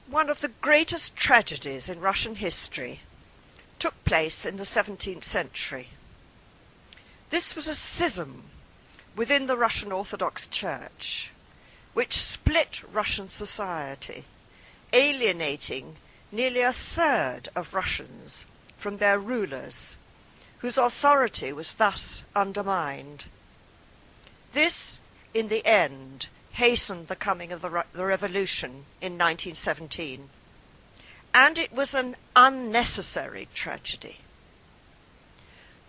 One of the greatest tragedies in Russian history took place in the 17th century. This was a schism within the Russian Orthodox Church, which split Russian society, alienating nearly a third of Russians from their rulers, whose authority was thus undermined. This, in the end, hastened the coming of the revolution in 1917, and it was an unnecessary tragedy.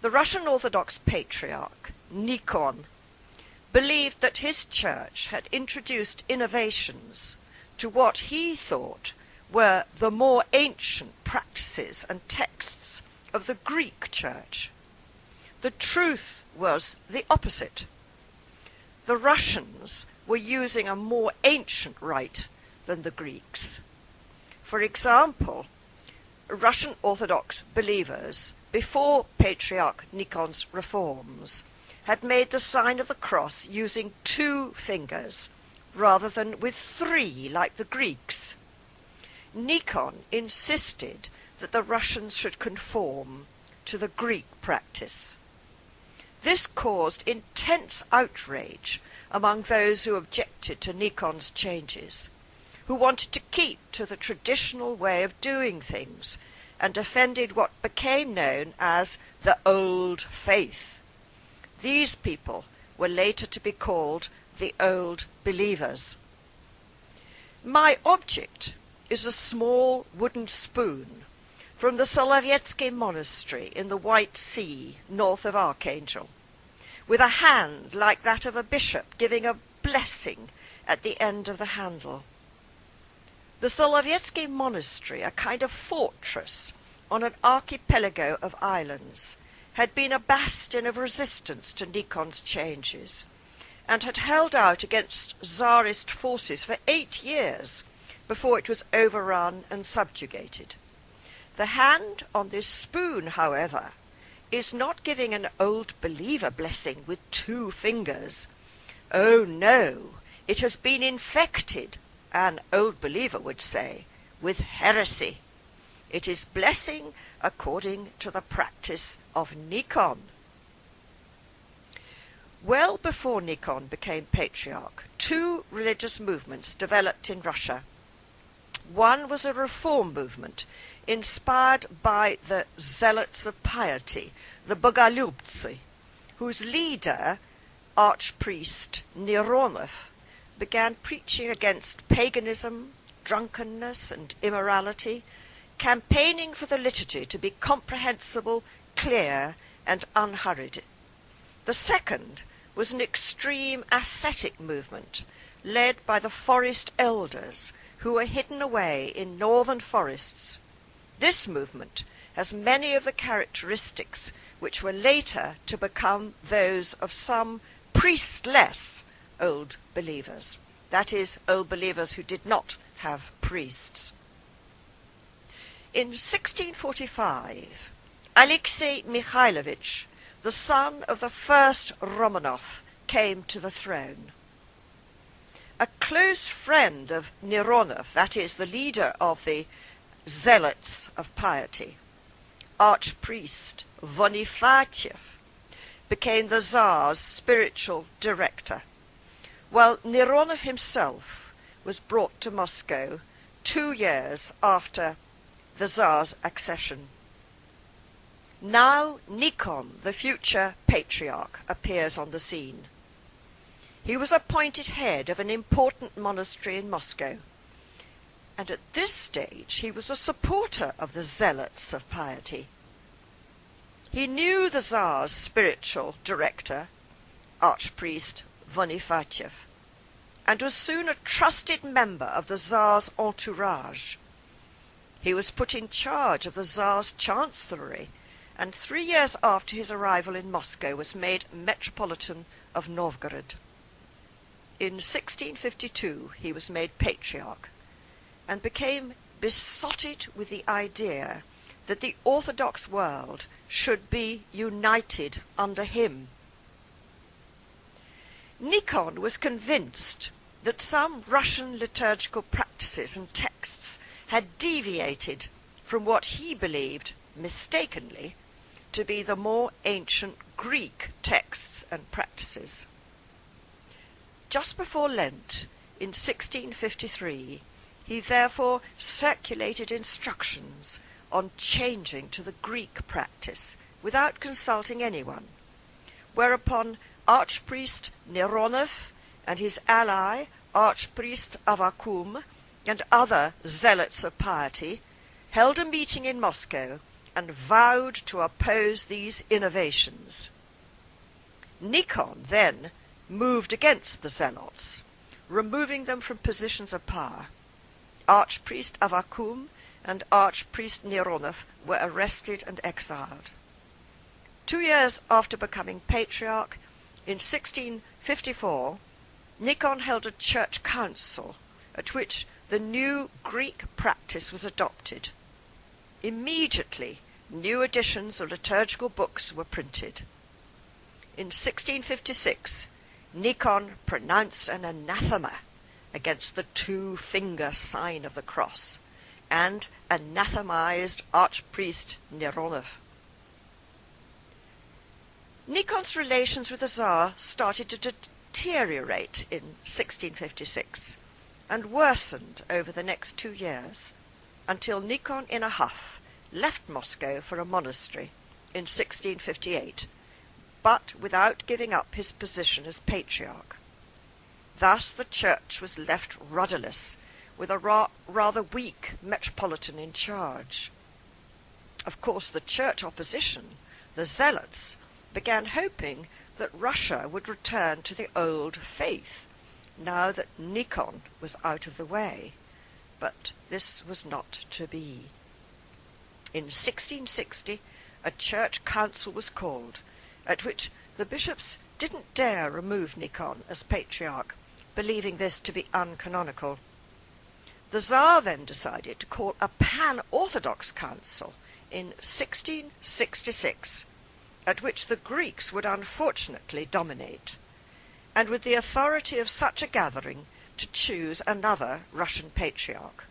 The Russian Orthodox Patriarch Nikon believed that his church had introduced innovations to what he thought were the more ancient practices and texts of the Greek church. The truth was the opposite. The Russians were using a more ancient rite than the Greeks. For example, Russian Orthodox believers, before Patriarch Nikon's reforms, had made the sign of the cross using 2 fingers rather than with 3 like the Greeks. Nikon insisted that the Russians should conform to the Greek practice. This caused intense outrage among those who objected to Nikon's changes, who wanted to keep to the traditional way of doing things and defended what became known as the Old Faith. These people were later to be called the Old Believers. My object is a small wooden spoon from the Solovetsky Monastery in the White Sea north of Archangel, with a hand like that of a bishop giving a blessing at the end of the handle. The Solovetsky Monastery, a kind of fortress on an archipelago of islands, had been a bastion of resistance to Nikon's changes, and had held out against Tsarist forces for 8 years before it was overrun and subjugated. The hand on this spoon, however, is not giving an old believer blessing with 2 fingers. Oh no, it has been infected, an old believer would say, with heresy. It is blessing according to the practice of Nikon. Well before Nikon became patriarch, 2 religious movements developed in Russia. One was a reform movement inspired by the zealots of piety, the Bogolyubtsy, whose leader, Archpriest Mironov, began preaching against paganism, drunkenness, and immorality, campaigning for the liturgy to be comprehensible, clear, and unhurried. The second was an extreme ascetic movement led by the forest elders who were hidden away in northern forests. This movement has many of the characteristics which were later to become those of some priestless old believers, that is, old believers who did not have priests. In 1645, Alexei Mikhailovich, the son of the first Romanov, came to the throne. A close friend of Mironov, that is, the leader of the zealots of piety, Archpriest Vonifatiev, became the Tsar's spiritual director, while Mironov himself was brought to Moscow 2 years after the Tsar's accession. Now Nikon, the future patriarch, appears on the scene. He was appointed head of an important monastery in Moscow, and at this stage he was a supporter of the zealots of piety. He knew the Tsar's spiritual director, Archpriest Vonifatiev, and was soon a trusted member of the Tsar's entourage. He was put in charge of the Tsar's chancellery, and 3 years after his arrival in Moscow was made Metropolitan of Novgorod. In 1652 he was made patriarch, and became besotted with the idea that the Orthodox world should be united under him. Nikon was convinced that some Russian liturgical practices and texts had deviated from what he believed, mistakenly, to be the more ancient Greek texts and practices. Just before Lent, in 1653, he therefore circulated instructions on changing to the Greek practice without consulting anyone, whereupon Archpriest Neronov and his ally Archpriest Avakum and other zealots of piety held a meeting in Moscow and vowed to oppose these innovations. Nikon then moved against the zealots, removing them from positions of power. Archpriest Avakum and Archpriest Neronov were arrested and exiled. 2 years after becoming Patriarch, in 1654, Nikon held a church council at which the new Greek practice was adopted. Immediately, new editions of liturgical books were printed. In 1656, Nikon pronounced an anathema against the two-finger sign of the cross and anathemized Archpriest Neronov. Nikon's relations with the Tsar started to deteriorate in 1656 and worsened over the next 2 years until Nikon in a huff left Moscow for a monastery in 1658, but without giving up his position as Patriarch. Thus the church was left rudderless, with a rather weak metropolitan in charge. Of course, the church opposition, the zealots, began hoping that Russia would return to the old faith, now that Nikon was out of the way. But this was not to be. In 1660, a church council was called, at which the bishops didn't dare remove Nikon as Patriarch, believing this to be uncanonical. The Tsar then decided to call a pan-Orthodox council in 1666, at which the Greeks would unfortunately dominate, and with the authority of such a gathering to choose another Russian Patriarch.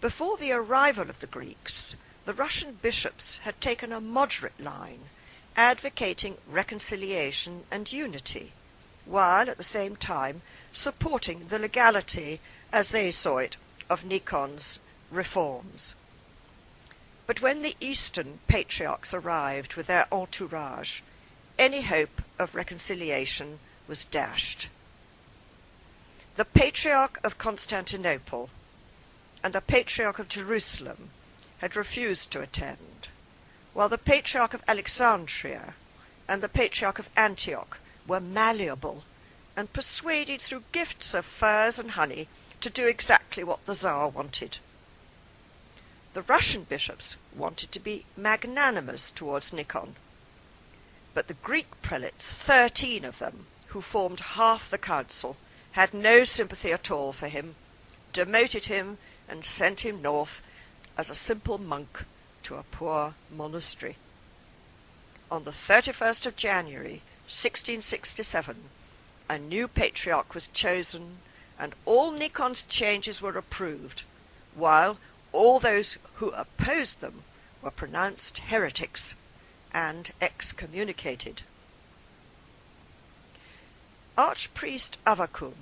Before the arrival of the Greeks, the Russian bishops had taken a moderate line, advocating reconciliation and unity, while at the same time supporting the legality, as they saw it, of Nikon's reforms. But when the Eastern patriarchs arrived with their entourage, any hope of reconciliation was dashed. The Patriarch of Constantinople and the Patriarch of Jerusalem had refused to attend, while the Patriarch of Alexandria and the Patriarch of Antioch were malleable and persuaded through gifts of furs and honey to do exactly what the Tsar wanted. The Russian bishops wanted to be magnanimous towards Nikon, but the Greek prelates, 13 of them, who formed half the council, had no sympathy at all for him, demoted him and sent him north as a simple monk to a poor monastery. On the 31st of January, 1667, a new patriarch was chosen, and all Nikon's changes were approved, while all those who opposed them were pronounced heretics and excommunicated. Archpriest Avakum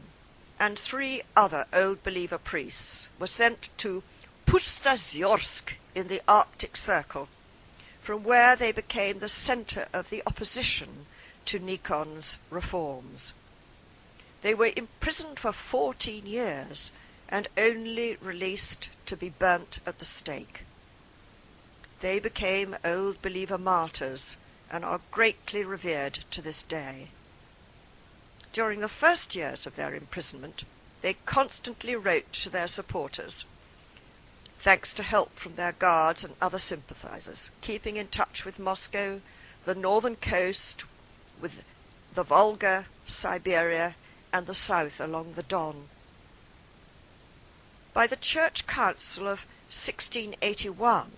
and 3 other Old Believer priests were sent to Pustaziorsk in the Arctic Circle, from where they became the centre of the opposition to Nikon's reforms. They were imprisoned for 14 years and only released to be burnt at the stake. They became Old Believer martyrs and are greatly revered to this day. During the first years of their imprisonment, they constantly wrote to their supporters, thanks to help from their guards and other sympathizers, keeping in touch with Moscow, the northern coast, with the Volga, Siberia, and the south along the Don. By the Church Council of 1681,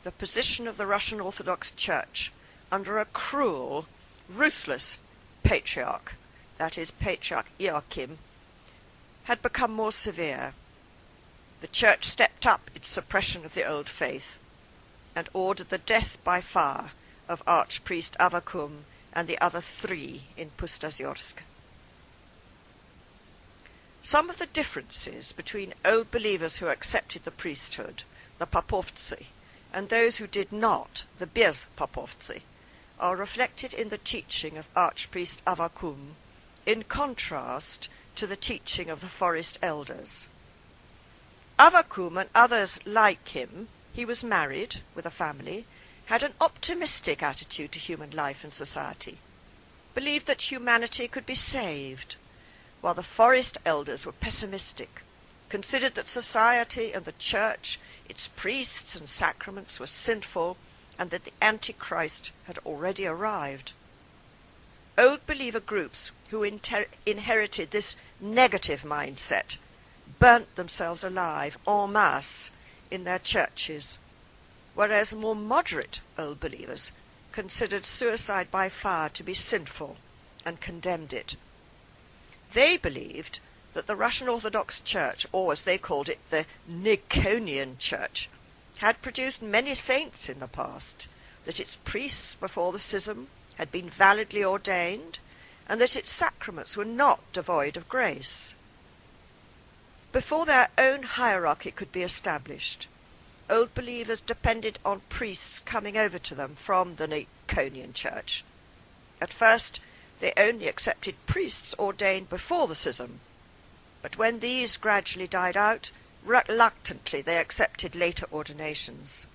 the position of the Russian Orthodox Church under a cruel, ruthless patriarch, that is, Patriarch Joachim, had become more severe. the Church stepped up its suppression of the old faith and ordered the death by fire of Archpriest Avakum and the other 3 in Pustaziorsk. Some of the differences between old believers who accepted the priesthood, the papovtsi, and those who did not, the bez papovtsi, are reflected in the teaching of Archpriest Avakum, in contrast to the teaching of the forest elders. Avakum and others like him, he was married with a family, had an optimistic attitude to human life and society, believed that humanity could be saved, while the forest elders were pessimistic, considered that society and the church, its priests and sacraments were sinful, and that the Antichrist had already arrived. Old believer groups who inherited this negative mindset burnt themselves alive en masse in their churches, whereas more moderate old believers considered suicide by fire to be sinful and condemned it. They believed that the Russian Orthodox Church, or as they called it, the Nikonian Church, had produced many saints in the past, that its priests before the schism had been validly ordained, and that its sacraments were not devoid of grace. Before their own hierarchy could be established, old believers depended on priests coming over to them from the Nikonian Church. At first, they only accepted priests ordained before the schism, but when these gradually died out, reluctantly they accepted later ordinations.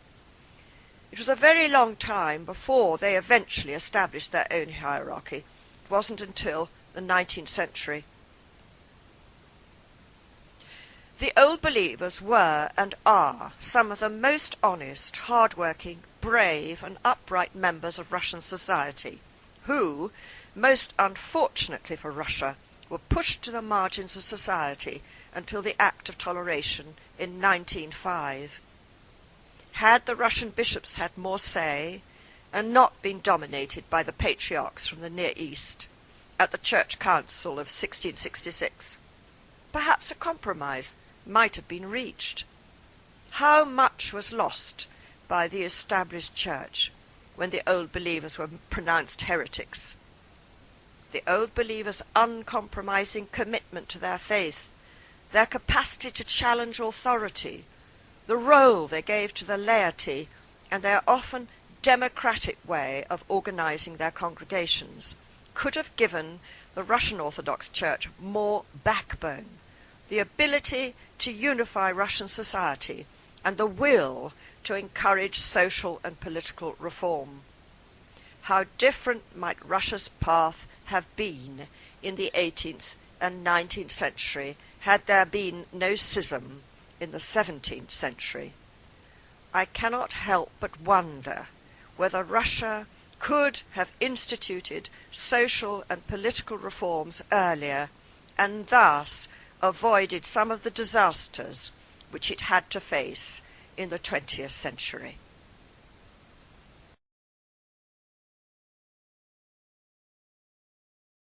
It was a very long time before they eventually established their own hierarchy. It wasn't until the 19th century. The old believers were and are some of the most honest, hard-working, brave and upright members of Russian society, who, most unfortunately for Russia, were pushed to the margins of society until the Act of Toleration in 1905. Had the Russian bishops had more say, and not been dominated by the patriarchs from the Near East, at the Church Council of 1666, perhaps a compromise might have been reached. How much was lost by the established Church when the old believers were pronounced heretics? The old believers' uncompromising commitment to their faith, their capacity to challenge authority, the role they gave to the laity, and their often democratic way of organizing their congregations, could have given the Russian Orthodox Church more backbone, the ability to unify Russian society, and the will to encourage social and political reform. How different might Russia's path have been in the 18th and 19th century had there been no schism in the 17th century. I cannot help but wonder whether Russia could have instituted social and political reforms earlier, and thus avoided some of the disasters which it had to face in the 20th century.